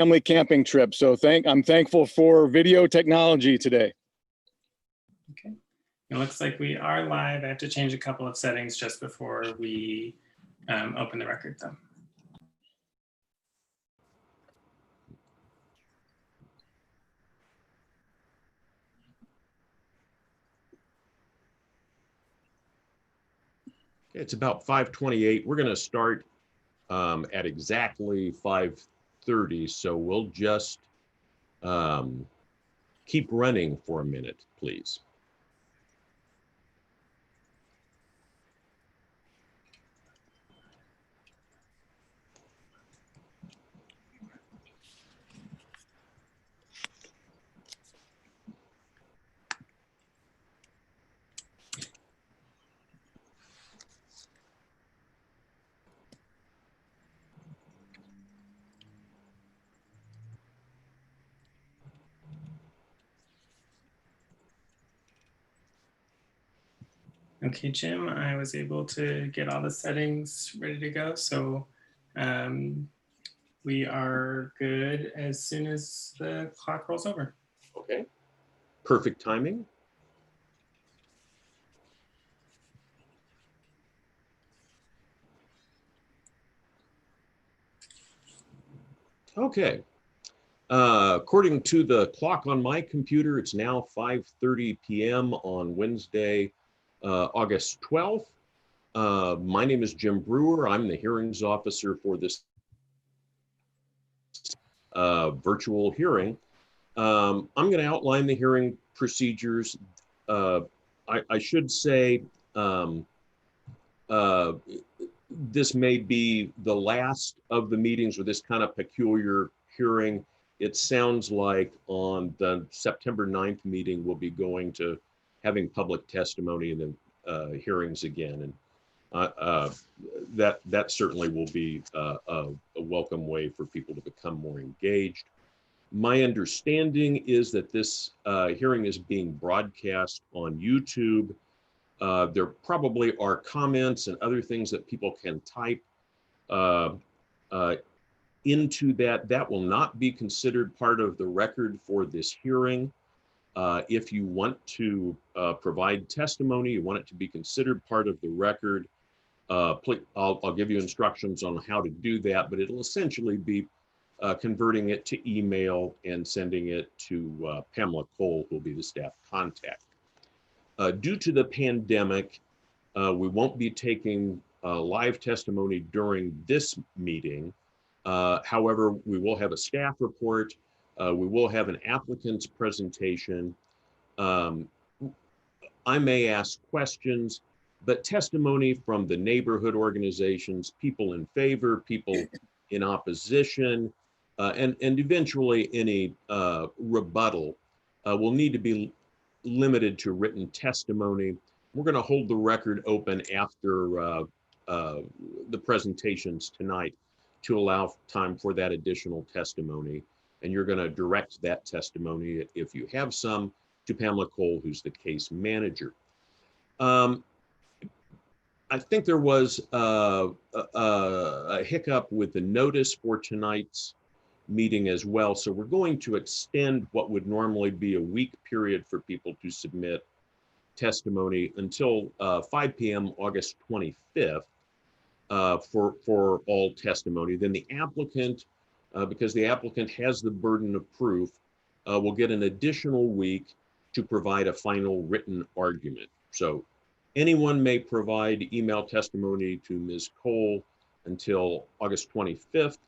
family camping trip. So I'm thankful for video technology today. Okay, it looks like we are live. I have to change a couple of settings just before we open the record though. It's about 5:28. We're going to start at exactly 5:30. So we'll just keep running for a minute, please. Okay, Jim, I was able to get all the settings ready to go. So we are good as soon as the clock rolls over. Okay, perfect timing. Okay, according to the clock on my computer, it's now 5:30 p.m. on Wednesday, August 12th. My name is Jim Brewer. I'm the hearings officer for this virtual hearing. I'm going to outline the hearing procedures. I should say this may be the last of the meetings with this kind of peculiar hearing. It sounds like on the September 9th meeting, we'll be going to having public testimony in the hearings again. And that certainly will be a welcome way for people to become more engaged. My understanding is that this hearing is being broadcast on YouTube. There probably are comments and other things that people can type into that. That will not be considered part of the record for this hearing. If you want to provide testimony, you want it to be considered part of the record, please, I'll give you instructions on how to do that, but it'll essentially be converting it to email and sending it to Pamela Cole, who will be the staff contact. Due to the pandemic, we won't be taking live testimony during this meeting. However, we will have a staff report. We will have an applicant's presentation. I may ask questions, but testimony from the neighborhood organizations, people in favor, people in opposition, and eventually any rebuttal will need to be limited to written testimony. We're going to hold the record open after the presentations tonight to allow time for that additional testimony. And you're going to direct that testimony, if you have some, to Pamela Cole, who's the case manager. I think there was a hiccup with the notice for tonight's meeting as well. So we're going to extend what would normally be a week period for people to submit testimony until 5 p.m. August 25th for all testimony. Then the applicant, because the applicant has the burden of proof, will get an additional week to provide a final written argument. So anyone may provide email testimony to Ms. Cole until August 25th.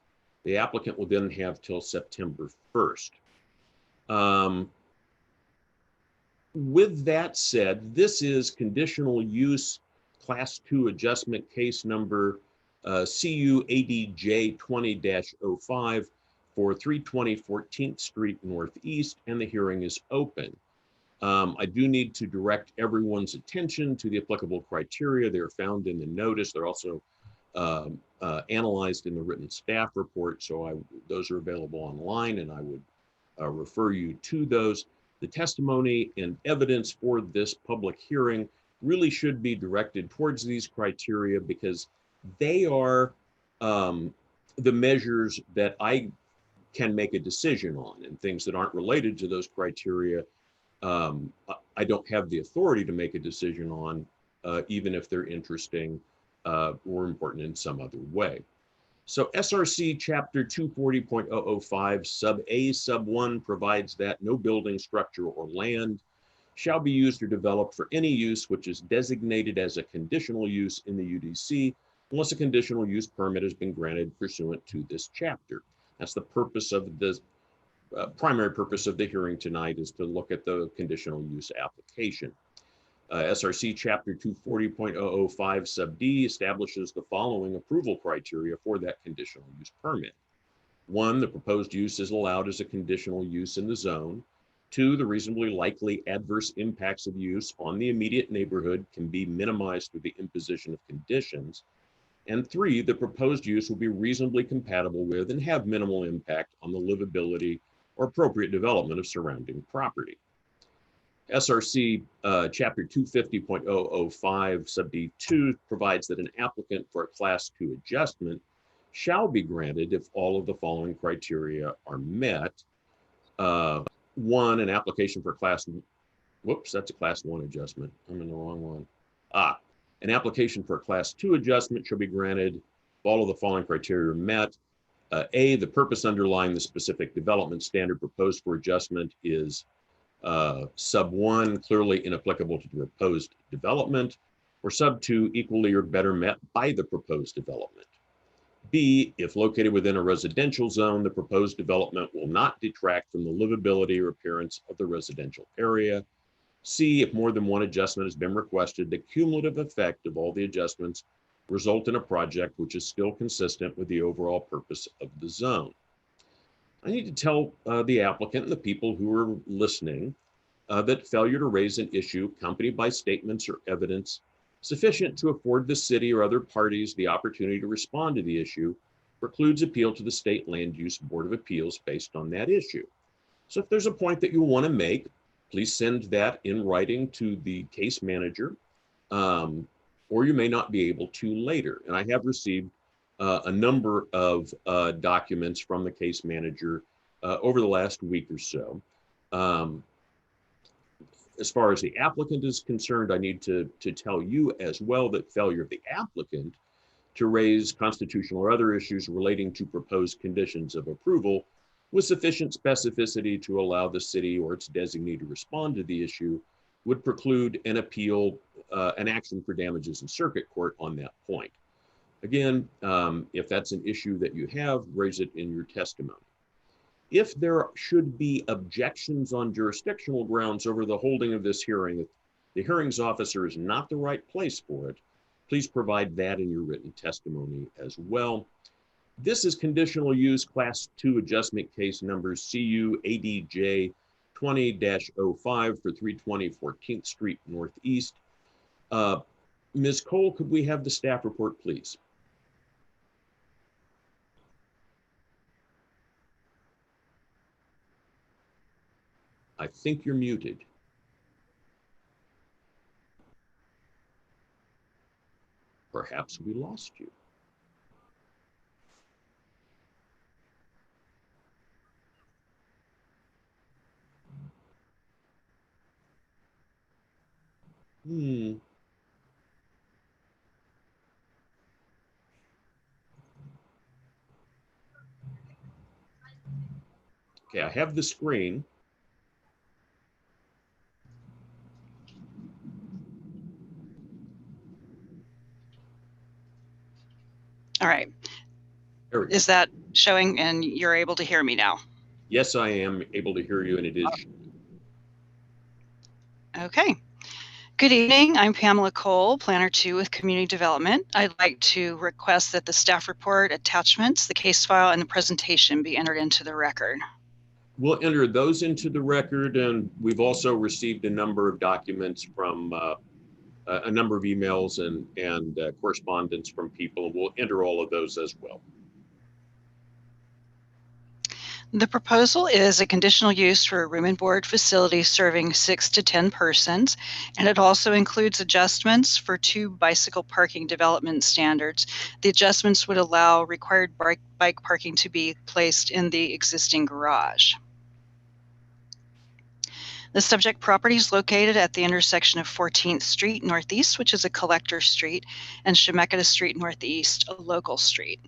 The applicant will then have till September 1st. With that said, this is conditional use class 2 adjustment case number CU ADJ 20-05 for 320 14th Street Northeast, and the hearing is open. I do need to direct everyone's attention to the applicable criteria. They're found in the notice. They're also analyzed in the written staff report. So those are available online, and I would refer you to those. The testimony and evidence for this public hearing really should be directed towards these criteria, because they are the measures that I can make a decision on, and things that aren't related to those criteria, I don't have the authority to make a decision on, even if they're interesting or important in some other way. So SRC Chapter 240.005 Sub A Sub 1 provides that no building, structure, or land shall be used or developed for any use which is designated as a conditional use in the UDC unless a conditional use permit has been granted pursuant to this chapter. That's the purpose of the primary purpose of the hearing tonight, is to look at the conditional use application. SRC Chapter 240.005 Sub D establishes the following approval criteria for that conditional use permit. 1, the proposed use is allowed as a conditional use in the zone. 2, the reasonably likely adverse impacts of use on the immediate neighborhood can be minimized through the imposition of conditions. And 3, the proposed use will be reasonably compatible with and have minimal impact on the livability or appropriate development of surrounding property. SRC Chapter 250.005 Sub D2 provides that an applicant for a Class 2 adjustment shall be granted if all of the following criteria are met. 1, an application for Class, whoops, that's a Class 1 adjustment. I'm in the wrong one. An application for a Class 2 adjustment shall be granted if all of the following criteria are met. A, the purpose underlying the specific development standard proposed for adjustment is Sub 1, clearly inapplicable to the proposed development, or Sub 2, equally or better met by the proposed development. B, if located within a residential zone, the proposed development will not detract from the livability or appearance of the residential area. C, if more than one adjustment has been requested, the cumulative effect of all the adjustments result in a project which is still consistent with the overall purpose of the zone. I need to tell the applicant and the people who are listening that failure to raise an issue accompanied by statements or evidence sufficient to afford the city or other parties the opportunity to respond to the issue precludes appeal to the State Land Use Board of Appeals based on that issue. So if there's a point that you want to make, please send that in writing to the case manager, or you may not be able to later. And I have received a number of documents from the case manager over the last week or so. As far as the applicant is concerned, I need to tell you as well that failure of the applicant to raise constitutional or other issues relating to proposed conditions of approval with sufficient specificity to allow the city or its designee to respond to the issue would preclude an appeal, an action for damages in circuit court on that point. Again, if that's an issue that you have, raise it in your testimony. If there should be objections on jurisdictional grounds over the holding of this hearing, if the hearings officer is not the right place for it, please provide that in your written testimony as well. This is conditional use Class 2 adjustment case number CU ADJ 20-05 for 320 14th Street Northeast. Ms. Cole, could we have the staff report, please? I think you're muted. Perhaps we lost you. Okay, I have the screen. All right. Is that showing and you're able to hear me now? Yes, I am able to hear you, and it is. Okay. Good evening. I'm Pamela Cole, Planner 2 with Community Development. I'd like to request that the staff report, attachments, the case file, and the presentation be entered into the record. We'll enter those into the record, and we've also received a number of documents from a number of emails and correspondence from people, and we'll enter all of those as well. The proposal is a conditional use for a room and board facility serving 6 to 10 persons, and it also includes adjustments for 2 bicycle parking development standards. The adjustments would allow required bike parking to be placed in the existing garage. The subject property is located at the intersection of 14th Street Northeast, which is a collector street, and Chemeketa Street Northeast, a local street.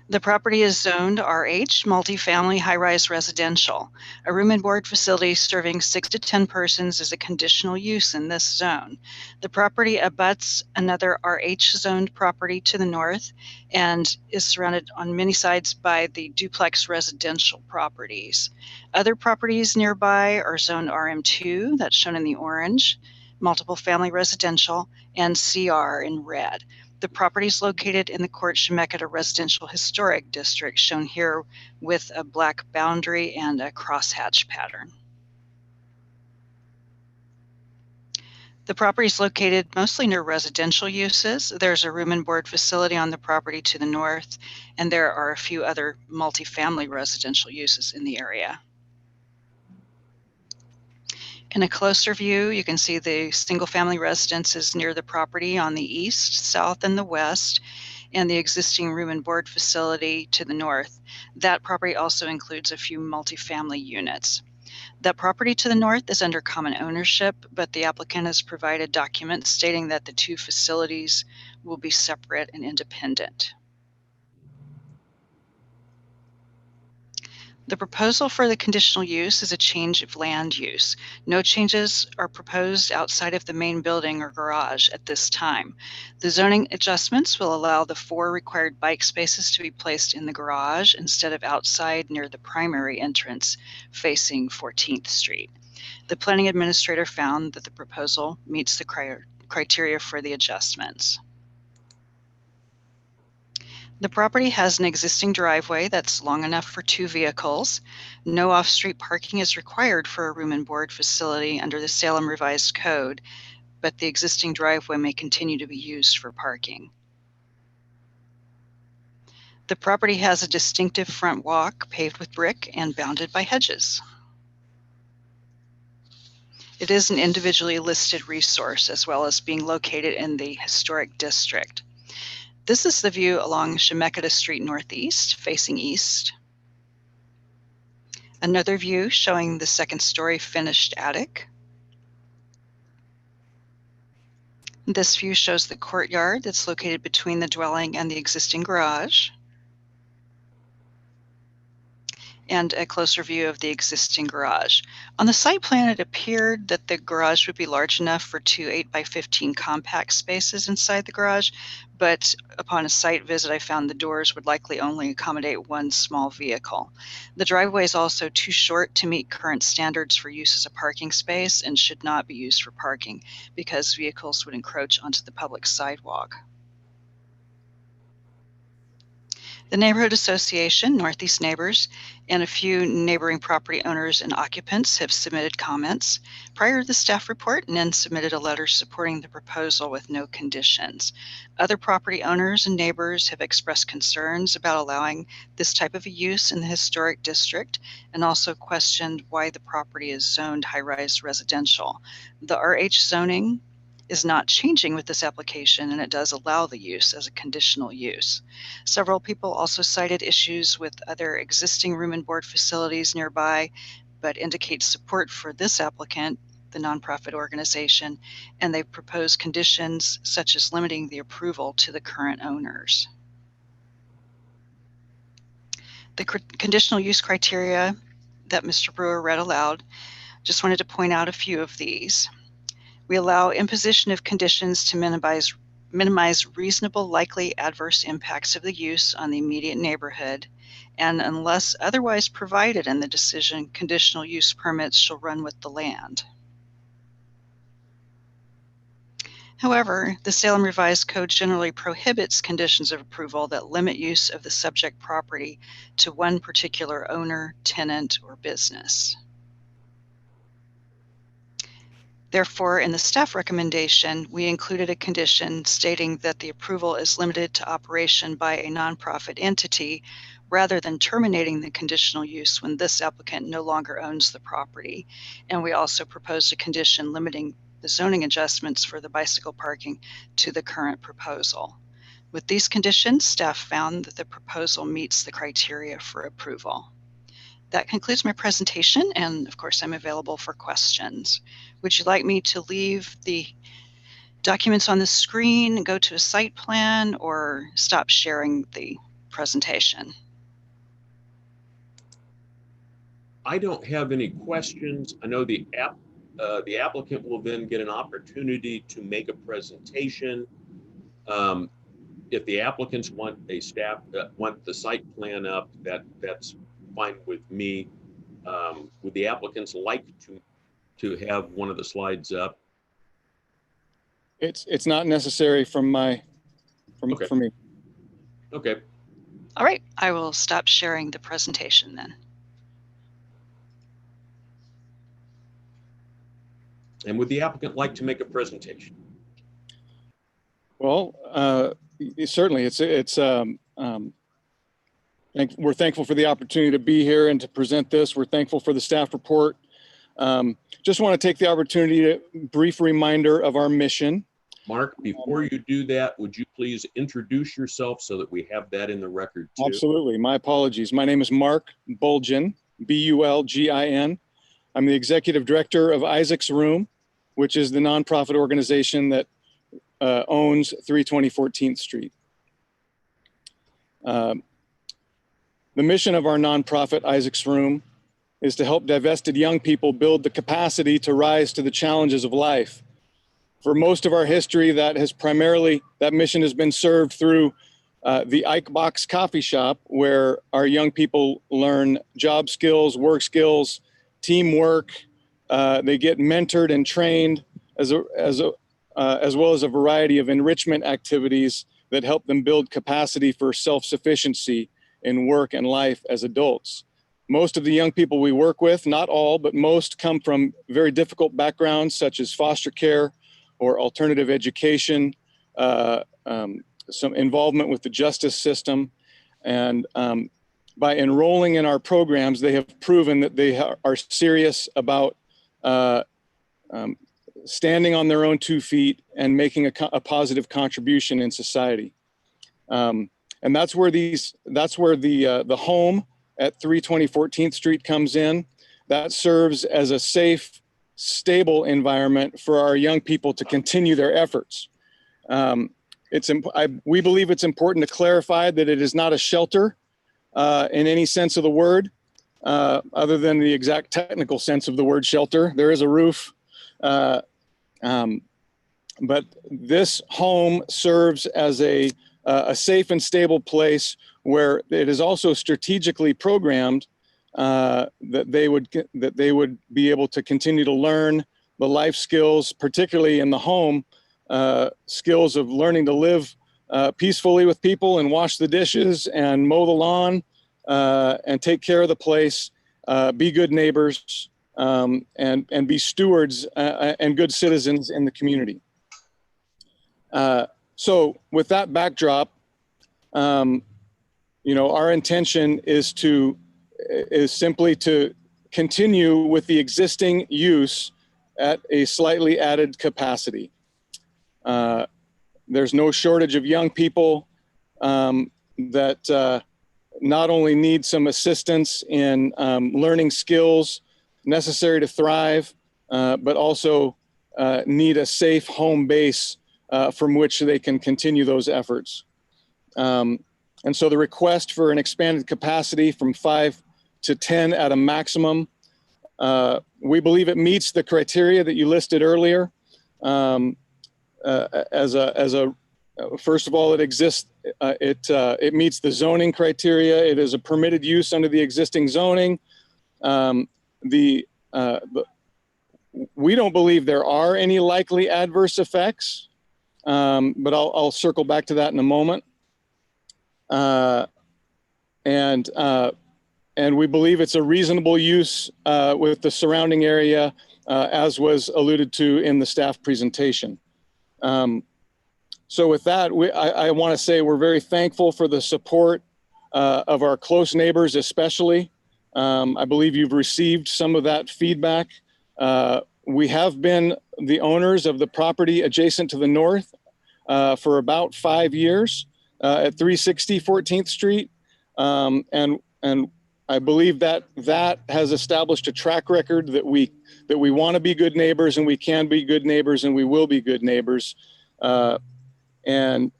The property is zoned RH, multifamily high-rise residential. A room and board facility serving 6 to 10 persons is a conditional use in this zone. The property abuts another RH zoned property to the north and is surrounded on many sides by the duplex residential properties. Other properties nearby are zoned RM2, that's shown in the orange, multiple family residential, and CR in red. The property is located in the Court Chemeketa Residential Historic District, shown here with a black boundary and a crosshatch pattern. The property is located mostly near residential uses. There's a room and board facility on the property to the north, and there are a few other multifamily residential uses in the area. In a closer view, you can see the single-family residences near the property on the east, south, and the west, and the existing room and board facility to the north. That property also includes a few multifamily units. That property to the north is under common ownership, but the applicant has provided documents stating that the 2 facilities will be separate and independent. The proposal for the conditional use is a change of land use. No changes are proposed outside of the main building or garage at this time. The zoning adjustments will allow the 4 required bike spaces to be placed in the garage instead of outside near the primary entrance facing 14th Street. The planning administrator found that the proposal meets the criteria for the adjustments. The property has an existing driveway that's long enough for 2 vehicles. No off-street parking is required for a room and board facility under the Salem Revised Code, but the existing driveway may continue to be used for parking. The property has a distinctive front walk paved with brick and bounded by hedges. It is an individually listed resource as well as being located in the historic district. This is the view along Chemeketa Street Northeast, facing east. Another view showing the 2nd-story finished attic. This view shows the courtyard that's located between the dwelling and the existing garage. And a closer view of the existing garage. On the site plan, it appeared that the garage would be large enough for 2 8x15 compact spaces inside the garage, but upon a site visit, I found the doors would likely only accommodate 1 small vehicle. The driveway is also too short to meet current standards for use as a parking space and should not be used for parking because vehicles would encroach onto the public sidewalk. The Neighborhood Association, Northeast Neighbors, and a few neighboring property owners and occupants have submitted comments prior to the staff report and then submitted a letter supporting the proposal with no conditions. Other property owners and neighbors have expressed concerns about allowing this type of a use in the historic district and also questioned why the property is zoned high-rise residential. The RH zoning is not changing with this application, and it does allow the use as a conditional use. Several people also cited issues with other existing room and board facilities nearby, but indicate support for this applicant, the nonprofit organization, and they propose conditions such as limiting the approval to the current owners. The conditional use criteria that Mr. Brewer read aloud, just wanted to point out a few of these. We allow imposition of conditions to minimize reasonable likely adverse impacts of the use on the immediate neighborhood, and unless otherwise provided in the decision, conditional use permits shall run with the land. However, the Salem Revised Code generally prohibits conditions of approval that limit use of the subject property to one particular owner, tenant, or business. Therefore, in the staff recommendation, we included a condition stating that the approval is limited to operation by a nonprofit entity rather than terminating the conditional use when this applicant no longer owns the property. And we also proposed a condition limiting the zoning adjustments for the bicycle parking to the current proposal. With these conditions, staff found that the proposal meets the criteria for approval. That concludes my presentation, and of course I'm available for questions. Would you like me to leave the documents on the screen, go to a site plan, or stop sharing the presentation? I don't have any questions. I know the applicant will then get an opportunity to make a presentation. If the applicants want want the site plan up, that's fine with me. Would the applicants like to have one of the slides up? It's not necessary from me. Okay. All right, I will stop sharing the presentation then. And would the applicant like to make a presentation? Well, certainly we're thankful for the opportunity to be here and to present this. We're thankful for the staff report. Just want to take the opportunity to brief reminder of our mission. Mark, before you do that, would you please introduce yourself so that we have that in the record too? Absolutely. My apologies. My name is Mark Bulgin, B-U-L-G-I-N. I'm the executive director of Isaac's Room, which is the nonprofit organization that owns 320 14th Street. The mission of our nonprofit, Isaac's Room, is to help divested young people build the capacity to rise to the challenges of life. For most of our history, that mission has been served through the Ike Box Coffee Shop, where our young people learn job skills, work skills, teamwork. They get mentored and trained as well as a variety of enrichment activities that help them build capacity for self-sufficiency in work and life as adults. Most of the young people we work with, not all, but most, come from very difficult backgrounds such as foster care or alternative education, some involvement with the justice system. And by enrolling in our programs, they have proven that they are serious about standing on their own 2 feet and making a positive contribution in society. And that's where the home at 320 14th Street comes in. That serves as a safe, stable environment for our young people to continue their efforts. We believe it's important to clarify that it is not a shelter in any sense of the word, other than the exact technical sense of the word shelter. There is a roof, but this home serves as a safe and stable place where it is also strategically programmed that they would be able to continue to learn the life skills, particularly in the home, skills of learning to live peacefully with people and wash the dishes and mow the lawn and take care of the place, be good neighbors, and be stewards and good citizens in the community. So with that backdrop, our intention is simply to continue with the existing use at a slightly added capacity. There's no shortage of young people that not only need some assistance in learning skills necessary to thrive, but also need a safe home base from which they can continue those efforts. And so the request for an expanded capacity from 5 to 10 at a maximum, we believe it meets the criteria that you listed earlier. First of all, it exists. It meets the zoning criteria. It is a permitted use under the existing zoning. We don't believe there are any likely adverse effects, but I'll circle back to that in a moment. And we believe it's a reasonable use with the surrounding area, as was alluded to in the staff presentation. So with that, I want to say we're very thankful for the support of our close neighbors, especially. I believe you've received some of that feedback. We have been the owners of the property adjacent to the north for about 5 years at 360 14th Street. And I believe that that has established a track record that we want to be good neighbors, and we can be good neighbors, and we will be good neighbors. And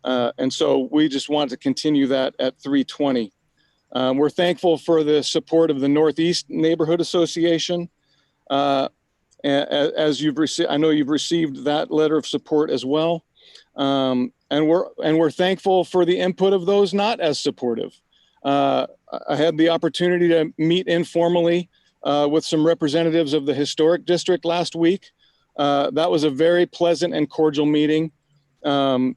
so we just want to continue that at 320. We're thankful for the support of the Northeast Neighborhood Association. As you've received, I know you've received that letter of support as well. And we're thankful for the input of those not as supportive. I had the opportunity to meet informally with some representatives of the historic district last week. That was a very pleasant and cordial meeting. And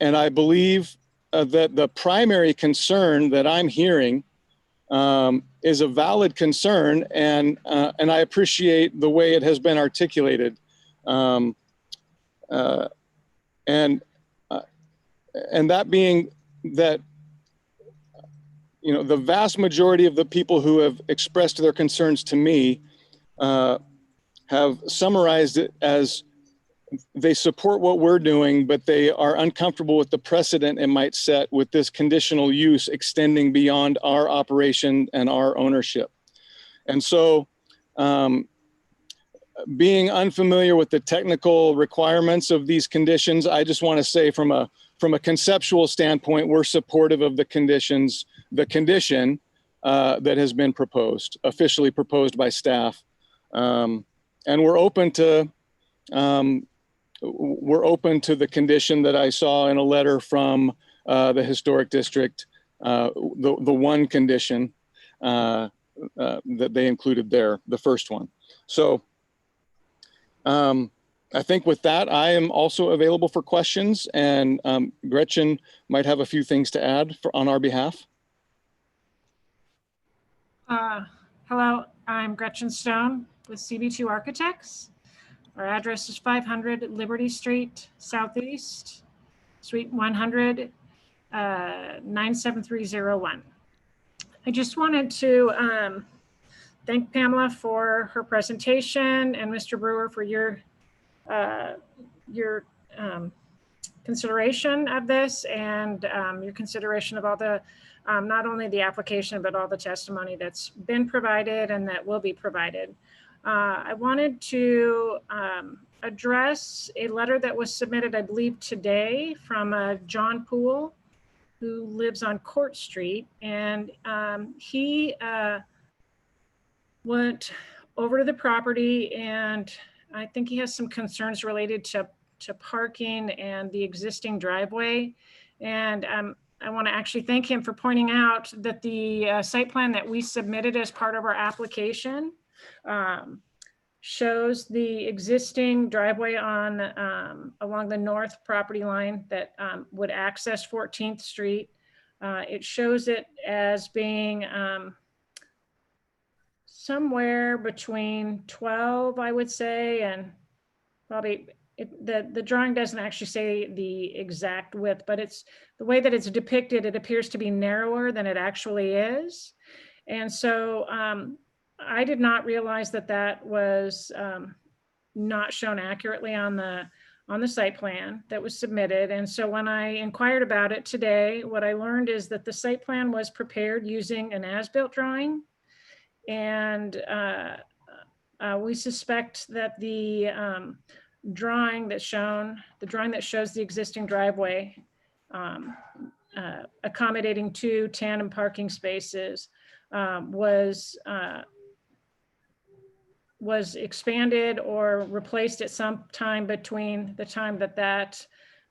I believe that the primary concern that I'm hearing is a valid concern, and I appreciate the way it has been articulated. And that being that, you know, the vast majority of the people who have expressed their concerns to me have summarized it as they support what we're doing, but they are uncomfortable with the precedent it might set with this conditional use extending beyond our operation and our ownership. And so being unfamiliar with the technical requirements of these conditions, I just want to say from a conceptual standpoint, we're supportive of the condition that has been proposed, officially proposed by staff. And we're open to the condition that I saw in a letter from the historic district, the one condition that they included there, the first one. So I think with that, I am also available for questions, and Gretchen might have a few things to add on our behalf. Hello, I'm Gretchen Stone with CB2 Architects. Our address is 500 Liberty Street, Southeast, Suite 100, 97301. I just wanted to thank Pamela for her presentation and Mr. Brewer for your consideration of this and your consideration of all the, not only the application, but all the testimony that's been provided and that will be provided. I wanted to address a letter that was submitted, I believe today, from John Poole, who lives on Court Street. And he went over to the property, and I think he has some concerns related to parking and the existing driveway. And I want to actually thank him for pointing out that the site plan that we submitted as part of our application shows the existing driveway on along the north property line that would access 14th Street. It shows it as being somewhere between 12, I would say, and probably the drawing doesn't actually say the exact width, but it's the way that it's depicted, it appears to be narrower than it actually is. And so I did not realize that that was not shown accurately on the site plan that was submitted. And so when I inquired about it today, what I learned is that the site plan was prepared using an as-built drawing. And we suspect that the drawing that shows the existing driveway accommodating 2 tandem parking spaces was expanded or replaced at some time between the time that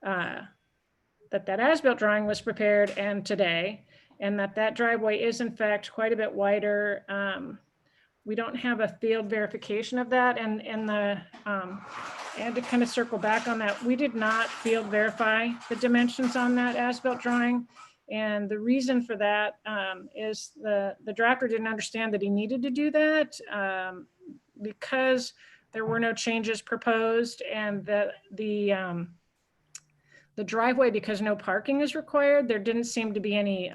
that as-built drawing was prepared and today, and that driveway is in fact quite a bit wider. We don't have a field verification of that, and to kind of circle back on that, we did not field verify the dimensions on that as-built drawing. And the reason for that is the drafter didn't understand that he needed to do that because there were no changes proposed, and the the driveway, because no parking is required, there didn't seem to be any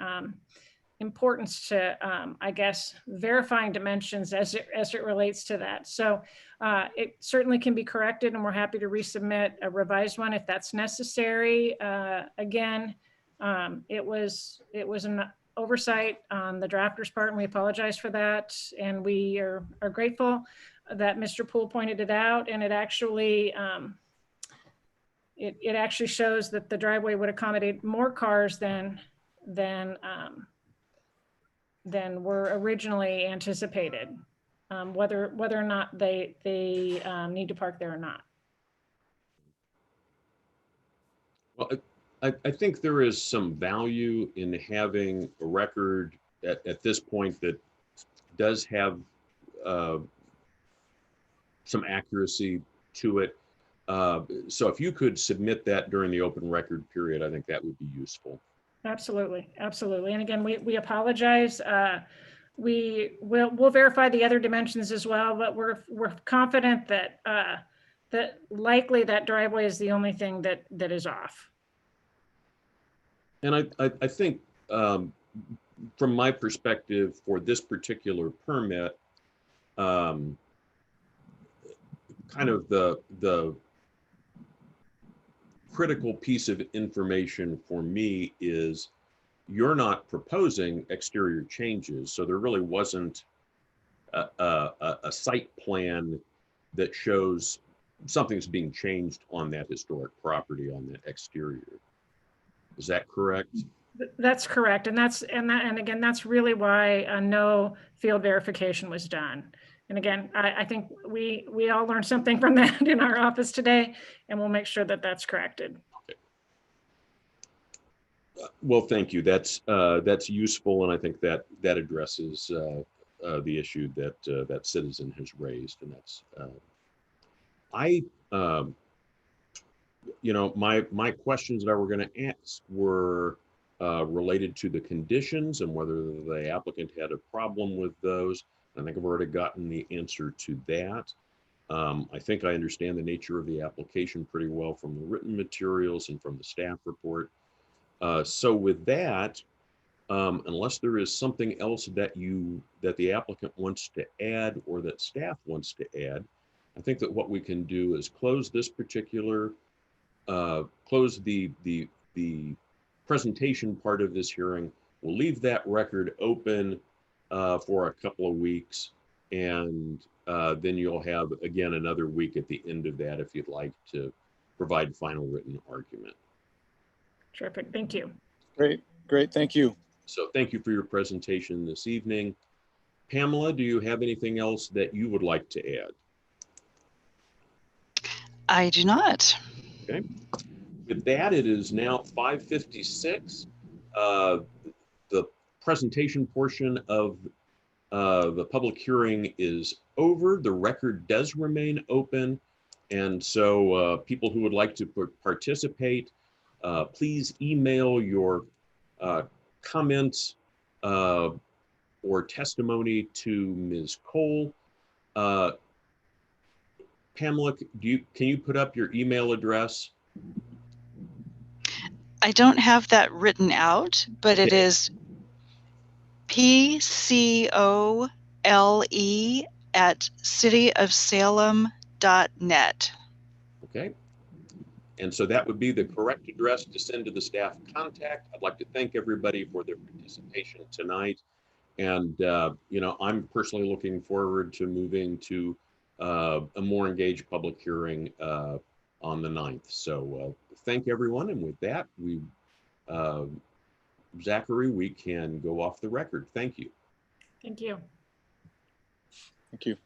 importance to, I guess, verifying dimensions as it relates to that. So it certainly can be corrected, and we're happy to resubmit a revised one if that's necessary. Again, it was an oversight on the drafter's part, and we apologize for that. And we are grateful that Mr. Poole pointed it out, and it actually it actually shows that the driveway would accommodate more cars than were originally anticipated, whether or not they need to park there or not. Well, I think there is some value in having a record at this point that does have some accuracy to it. So if you could submit that during the open record period, I think that would be useful. Absolutely, absolutely. And again, we apologize. We'll verify the other dimensions as well, but we're confident that that likely that driveway is the only thing that is off. And I think from my perspective for this particular permit, kind of the critical piece of information for me is you're not proposing exterior changes. So there really wasn't a site plan that shows something's being changed on that historic property on the exterior. Is that correct? That's correct. And again, that's really why no field verification was done. And again, I think we all learned something from that in our office today, and we'll make sure that that's corrected. Okay. Well, thank you. That's useful, and I think that addresses the issue that that citizen has raised, and that's you know, my questions that I were going to ask were related to the conditions and whether the applicant had a problem with those. I think I've already gotten the answer to that. I think I understand the nature of the application pretty well from the written materials and from the staff report. So with that, unless there is something else that the applicant wants to add or that staff wants to add, I think that what we can do is close this particular, close the presentation part of this hearing. We'll leave that record open for a couple of weeks, and then you'll have again another week at the end of that if you'd like to provide final written argument. Terrific. Thank you. Great. Thank you. So thank you for your presentation this evening. Pamela, do you have anything else that you would like to add? I do not. Okay. With that, it is now 5:56. The presentation portion of the public hearing is over. The record does remain open. And so people who would like to participate, please email your comments or testimony to Ms. Cole. Pamela, can you put up your email address? I don't have that written out, but Okay. it is pcole@cityofsalem.net. Okay. And so that would be the correct address to send to the staff contact. I'd like to thank everybody for their participation tonight. And, you know, I'm personally looking forward to moving to a more engaged public hearing on the 9th. So thank everyone. And with that, Zachary, we can go off the record. Thank you. Thank you. Thank you.